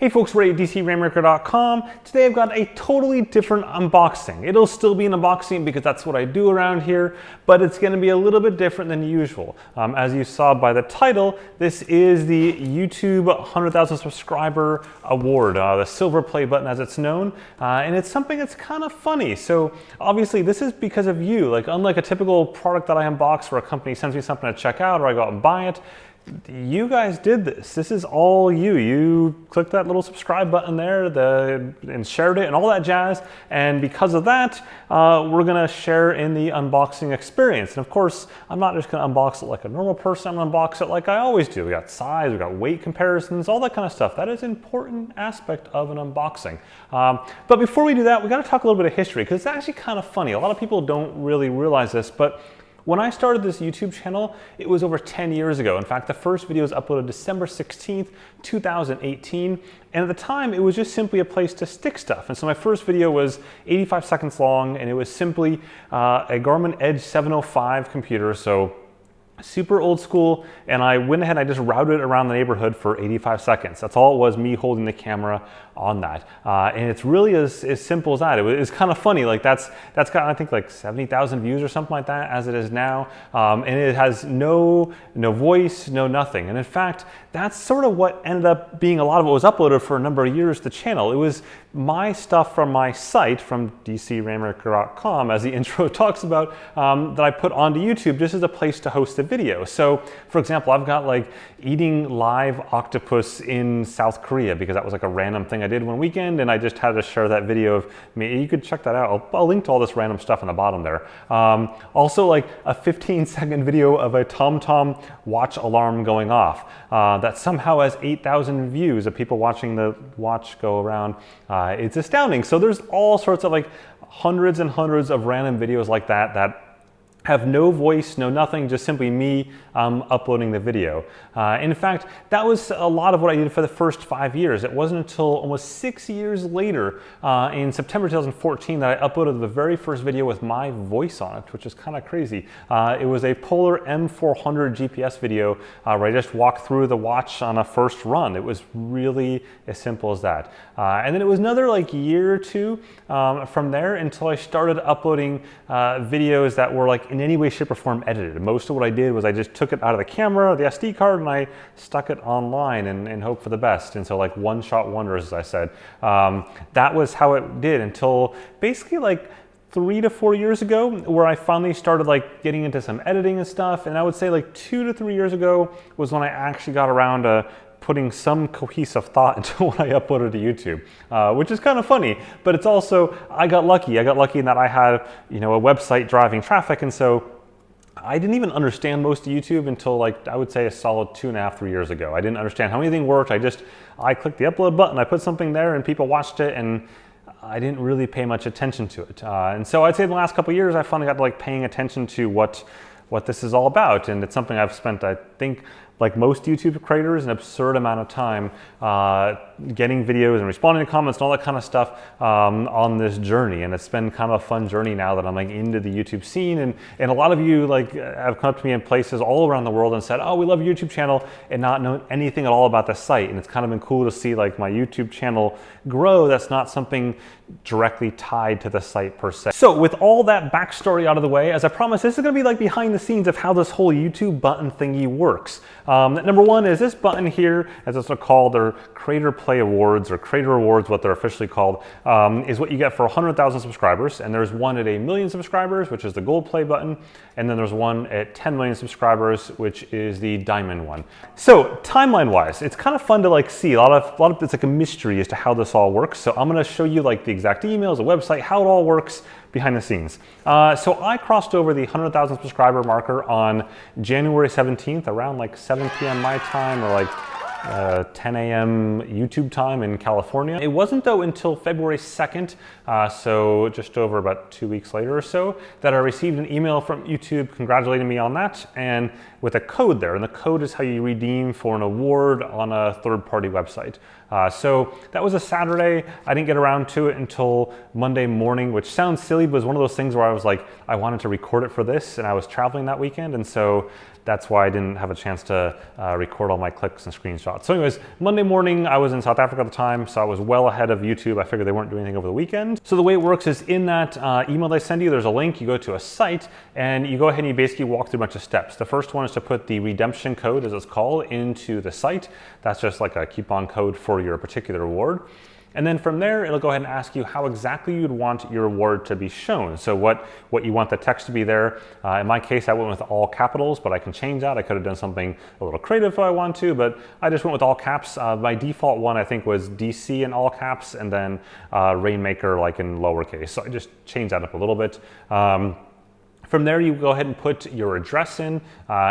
Hey folks, we're at DCRainmaker.com. Today I've got a totally different unboxing. It'll still be an unboxing because that's what I do around here, but it's going to be a little bit different than usual. As you saw by the title, this is the YouTube 100,000 subscriber award, the silver play button as it's known, and it's something that's kind of funny. So obviously this is because of you. Like unlike a typical product that I unbox where a company sends me something to check out or I go out and buy it, you guys did this. This is all you. You clicked that little subscribe button there and shared it and all that jazz. And because of that, we're going to share in the unboxing experience. And of course, I'm not just going to unbox it like a normal person. I'm going to unbox it like I always do. We got size, we got weight comparisons, all that kind of stuff. That is an important aspect of an unboxing. But before we do that, we got to talk a little bit of history because it's actually kind of funny. A lot of people don't really realize this, but when I started this YouTube channel, it was over 10 years ago. In fact, the first video was uploaded December 16th, 2018. And at the time, it was just simply a place to stick stuff. And so my first video was 85 seconds long, and it was simply a Garmin Edge 705 computer. So super old school, and I went ahead and I just routed it around the neighborhood for 85 seconds. That's all it was, me holding the camera on that. And it's really as simple as that. It's kind of funny, like that's got, I think, like 70,000 views or something like that as it is now. And it has no voice, no nothing. And in fact, that's sort of what ended up being a lot of what was uploaded for a number of years to the channel. It was my stuff from my site, from DCRainmaker.com, as the intro talks about, that I put onto YouTube just as a place to host a video. So for example, I've got like eating live octopus in South Korea because that was like a random thing I did one weekend, and I just had to share that video of me. You could check that out. I'll link to all this random stuff on the bottom there. Also like a 15-second video of a TomTom watch alarm going off that somehow has 8,000 views of people watching the watch go around. It's astounding. So there's all sorts of like hundreds and hundreds of random videos like that have no voice, no nothing, just simply me uploading the video. In fact, that was a lot of what I did for the first 5 years. It wasn't until almost 6 years later, in September 2014, that I uploaded the very first video with my voice on it, which is kind of crazy. It was a Polar M400 GPS video where I just walked through the watch on a first run. It was really as simple as that. And then it was another like year or two from there until I started uploading videos that were like in any way, shape, or form edited. Most of what I did was I just took it out of the camera, the SD card, and I stuck it online and hope for the best. And so like one-shot wonders, as I said. That was how it did until basically like 3 to 4 years ago, where I finally started like getting into some editing and stuff. And I would say like 2 to 3 years ago was when I actually got around to putting some cohesive thought into what I uploaded to YouTube, which is kind of funny, but it's also, I got lucky. I got lucky in that I had, a website driving traffic, and so I didn't even understand most of YouTube until like, I would say a solid 2.5, 3 years ago. I didn't understand how anything worked. I clicked the upload button, I put something there and people watched it, and I didn't really pay much attention to it. And so I'd say in the last couple of years, I finally got to like paying attention to what this is all about. And it's something I've spent, I think, like most YouTube creators, an absurd amount of time getting videos and responding to comments and all that kind of stuff on this journey. And it's been kind of a fun journey now that I'm like into the YouTube scene. And a lot of you like have come up to me in places all around the world and said, oh, we love your YouTube channel, and not know anything at all about the site. And it's kind of been cool to see like my YouTube channel grow. That's not something directly tied to the site per se. So with all that backstory out of the way, as I promised, this is going to be like behind the scenes of how this whole YouTube button thingy works. Number one is this button here, as it's called, or Creator Play Awards, or Creator Awards, what they're officially called, is what you get for 100,000 subscribers. And there's one at 1 million subscribers, which is the gold play button. And then there's one at 10 million subscribers, which is the diamond one. So timeline wise, it's kind of fun to like see a lot of it's like a mystery as to how this all works. So I'm going to show you like the exact emails, the website, how it all works behind the scenes. So I crossed over the 100,000 subscriber marker on January 17th, around like 7 p.m. my time, or like 10 a.m. YouTube time in California. It wasn't though until February 2nd, so just over about 2 weeks later or so, that I received an email from YouTube congratulating me on that, and with a code there. And the code is how you redeem for an award on a third-party website. So that was a Saturday. I didn't get around to it until Monday morning, which sounds silly, but it was one of those things where I was like, I wanted to record it for this, and I was traveling that weekend, and so that's why I didn't have a chance to record all my clicks and screenshots. So anyways, Monday morning, I was in South Africa at the time, so I was well ahead of YouTube. I figured they weren't doing anything over the weekend. So the way it works is in that email they send you, there's a link, you go to a site, and you go ahead and you basically walk through a bunch of steps. The first one is to put the redemption code, as it's called, into the site. That's just like a coupon code for your particular reward. And then from there, it'll go ahead and ask you how exactly you'd want your reward to be shown. So what you want the text to be there. In my case, I went with all capitals, but I can change that. I could have done something a little creative if I want to, but I just went with all caps. My default one, I think, was DC in all caps, and then Rainmaker like in lowercase. So I just changed that up a little bit. From there, you go ahead and put your address in.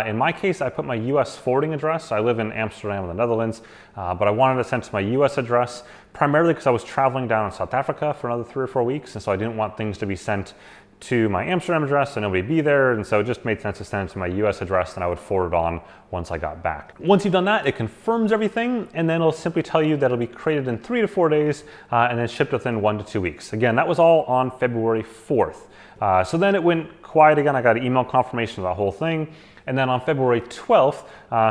In my case, I put my US forwarding address. I live in Amsterdam in the Netherlands, but I wanted to send to my US address, primarily because I was traveling down in South Africa for another 3 or 4 weeks, and so I didn't want things to be sent to my Amsterdam address and nobody be there, and so it just made sense to send it to my US address, and I would forward it on once I got back. Once you've done that, it confirms everything, and then it'll simply tell you that it'll be created in 3 to 4 days and then shipped within 1 to 2 weeks. Again, that was all on February 4th. So then it went quiet again. I got an email confirmation of the whole thing. And then on February 12th,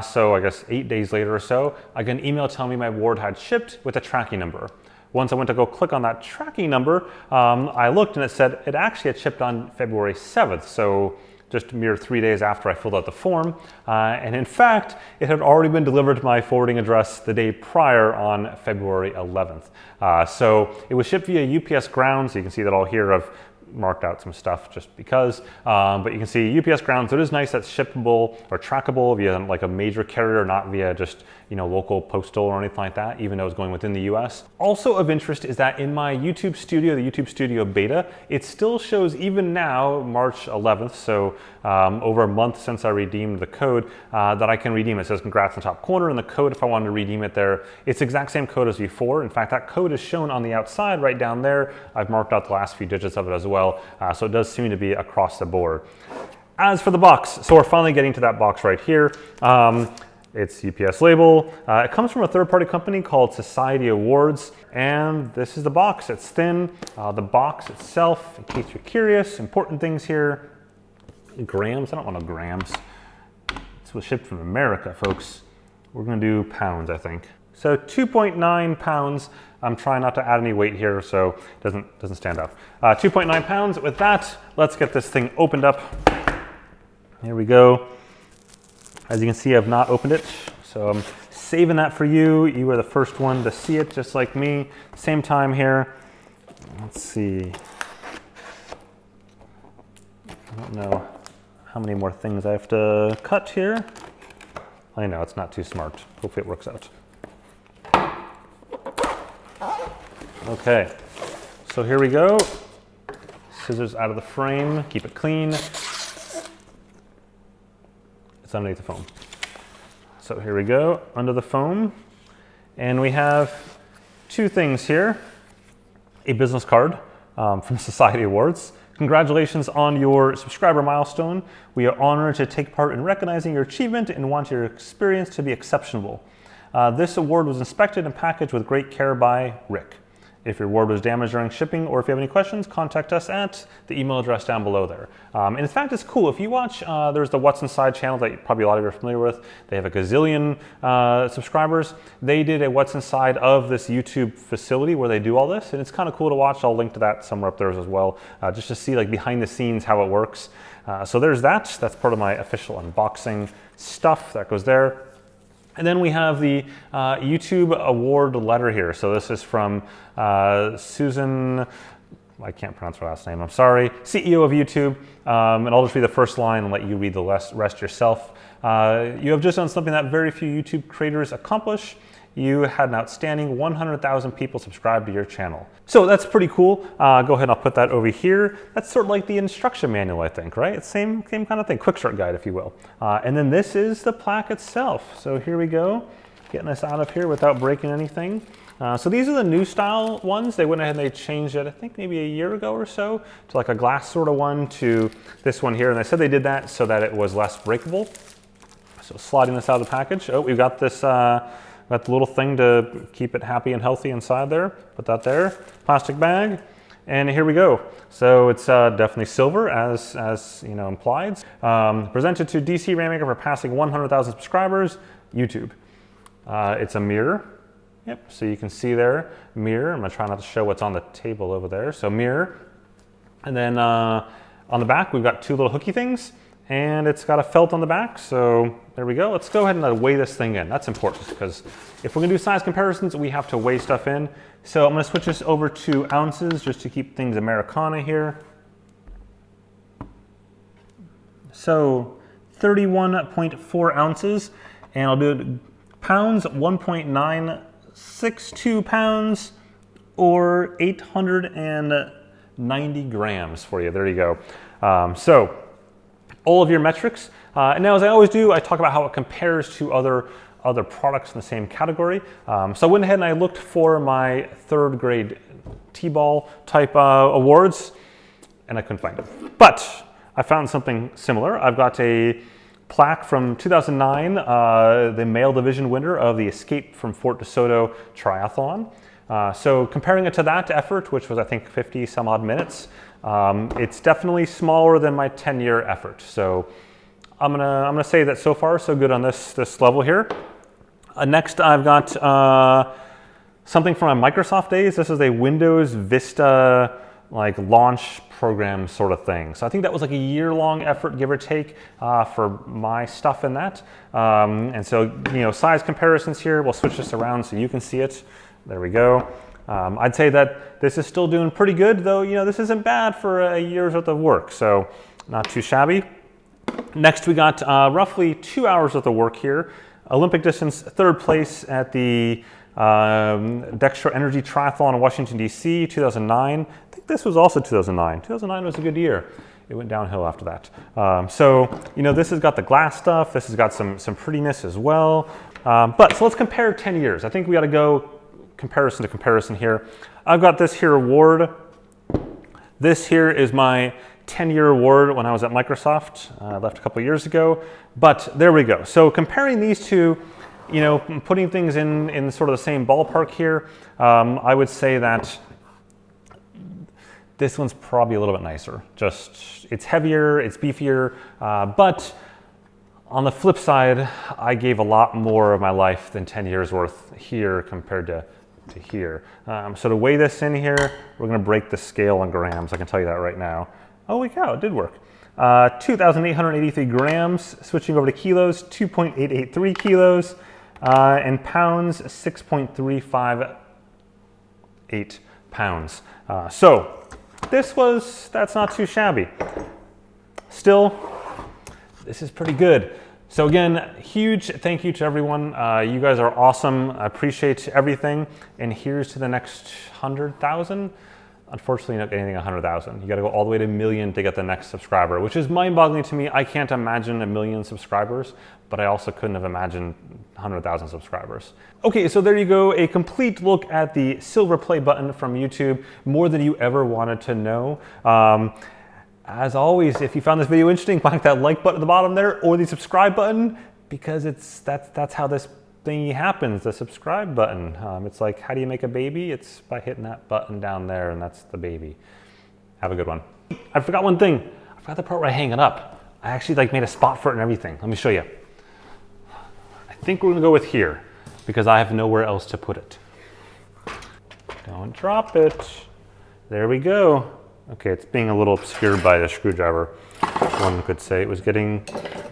so I guess 8 days later or so, I got an email telling me my reward had shipped with a tracking number. Once I went to go click on that tracking number, I looked and it said it actually had shipped on February 7th. So just a mere 3 days after I filled out the form. And in fact, it had already been delivered to my forwarding address the day prior on February 11th. So it was shipped via UPS ground. So you can see that all here. I've marked out some stuff just because, but you can see UPS ground. So it is nice that's shippable or trackable via like a major carrier, not via just, you know, local postal or anything like that, even though it's going within the US. Also of interest is that in my YouTube Studio, the YouTube Studio beta, it still shows even now, March 11th, so over a month since I redeemed the code, that I can redeem it. It says congrats in the top corner, and the code, if I wanted to redeem it there, it's the exact same code as before. In fact, that code is shown on the outside right down there. I've marked out the last few digits of it as well, so it does seem to be across the board. As for the box, so we're finally getting to that box right here. It's UPS label. It comes from a third-party company called Society Awards, and this is the box. It's thin. The box itself, in case you're curious, important things here. Grams, I don't want no grams. This was shipped from America, folks. We're gonna do pounds, I think. So 2.9 pounds. I'm trying not to add any weight here, so it doesn't stand up. 2.9 pounds. With that, let's get this thing opened up. Here we go. As you can see, I've not opened it, so I'm saving that for you. You were the first one to see it, just like me. Same time here. Let's see. I don't know how many more things I have to cut here. I know, it's not too smart. Hopefully it works out. Okay, so here we go. Scissors out of the frame, keep it clean. It's underneath the foam. So here we go, under the foam. And we have 2 things here. A business card from Society Awards. Congratulations on your subscriber milestone. We are honored to take part in recognizing your achievement and want your experience to be exceptional. This award was inspected and packaged with great care by Rick. If your reward was damaged during shipping, or if you have any questions, contact us at the email address down below there. And in fact, it's cool. If you watch, there's the What's Inside channel that probably a lot of you are familiar with. They have a gazillion subscribers. They did a What's Inside of this YouTube facility where they do all this, and it's kind of cool to watch. I'll link to that somewhere up there as well, just to see like behind the scenes how it works. So there's that. That's part of my official unboxing stuff that goes there. And then we have the YouTube award letter here. So this is from Susan, I can't pronounce her last name, I'm sorry, CEO of YouTube. And I'll just read the first line and let you read the rest yourself. You have just done something that very few YouTube creators accomplish. You had an outstanding 100,000 people subscribe to your channel. So that's pretty cool. Go ahead and I'll put that over here. That's sort of like the instruction manual, I think, right? It's same kind of thing, quick start guide, if you will. And then this is the plaque itself. So here we go, getting this out of here without breaking anything. So these are the new style ones. They went ahead and they changed it, I think maybe a year ago or so, to like a glass sort of one to this one here. And they said they did that so that it was less breakable. So sliding this out of the package. Oh, we've got this, got the little thing to keep it happy and healthy inside there. Put that there. Plastic bag. And here we go. So it's definitely silver, as you know, implied. Presented to DC Rainmaker for passing 100,000 subscribers, YouTube. It's a mirror. Yep, so you can see there, mirror. I'm gonna try not to show what's on the table over there. So mirror. And then on the back, we've got two little hooky things, and it's got a felt on the back. So there we go. Let's go ahead and weigh this thing in. That's important, because if we're gonna do size comparisons, we have to weigh stuff in. So I'm gonna switch this over to ounces just to keep things Americana here. So 31.4 ounces, and I'll do it pounds, 1.962 pounds, or 890 grams for you. There you go. So all of your metrics. And now, as I always do, I talk about how it compares to other products in the same category. So I went ahead and I looked for my third grade T-ball type awards, and I couldn't find them. But I found something similar. I've got a plaque from 2009, the male division winner of the Escape from Fort DeSoto Triathlon. So comparing it to that effort, which was I think 50 some odd minutes, it's definitely smaller than my 10-year effort. So I'm gonna say that so far so good on this level here. Next, I've got something from my Microsoft days. This is a Windows Vista like launch program sort of thing. So I think that was like a year-long effort, give or take, for my stuff in that. And so, you know, size comparisons here, we'll switch this around so you can see it. There we go. I'd say that this is still doing pretty good, though, you know, this isn't bad for a year's worth of work, so not too shabby. Next, we got roughly 2 hours worth of work here. Olympic distance, third place at the Dextro Energy Triathlon in Washington, D.C., 2009. I think this was also 2009. 2009 was a good year. It went downhill after that. So, you know, this has got the glass stuff. This has got some prettiness as well. So let's compare 10 years. I think we got to go comparison to comparison here. I've got this here award. This here is my 10-year award when I was at Microsoft. I left a couple years ago, but there we go. So comparing these two, you know, putting things in sort of the same ballpark here, I would say that this one's probably a little bit nicer. Just, it's heavier, it's beefier, but on the flip side, I gave a lot more of my life than 10 years worth here compared to here. So to weigh this in here, we're gonna break the scale in grams, I can tell you that right now. Holy cow, it did work. 2,883 grams, switching over to kilos, 2.883 kilos, and pounds, 6.358 pounds. So that's not too shabby. Still, this is pretty good. So again, huge thank you to everyone. You guys are awesome. I appreciate everything. And here's to the next 100,000. Unfortunately, you're not getting anything 100,000. You got to go all the way to a million to get the next subscriber, which is mind-boggling to me. I can't imagine a million subscribers, but I also couldn't have imagined 100,000 subscribers. Okay, so there you go. A complete look at the silver play button from YouTube, more than you ever wanted to know. As always, if you found this video interesting, click that like button at the bottom there, or the subscribe button, because that's how this thingy happens, the subscribe button. It's like, how do you make a baby? It's by hitting that button down there, and that's the baby. Have a good one. I forgot one thing. I forgot the part where I hang it up. I actually made a spot for it and everything. Let me show you. I think we're gonna go with here, because I have nowhere else to put it. Don't drop it. There we go. Okay, it's being a little obscured by the screwdriver. One could say it was getting,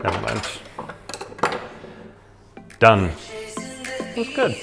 never mind. Done. It was good.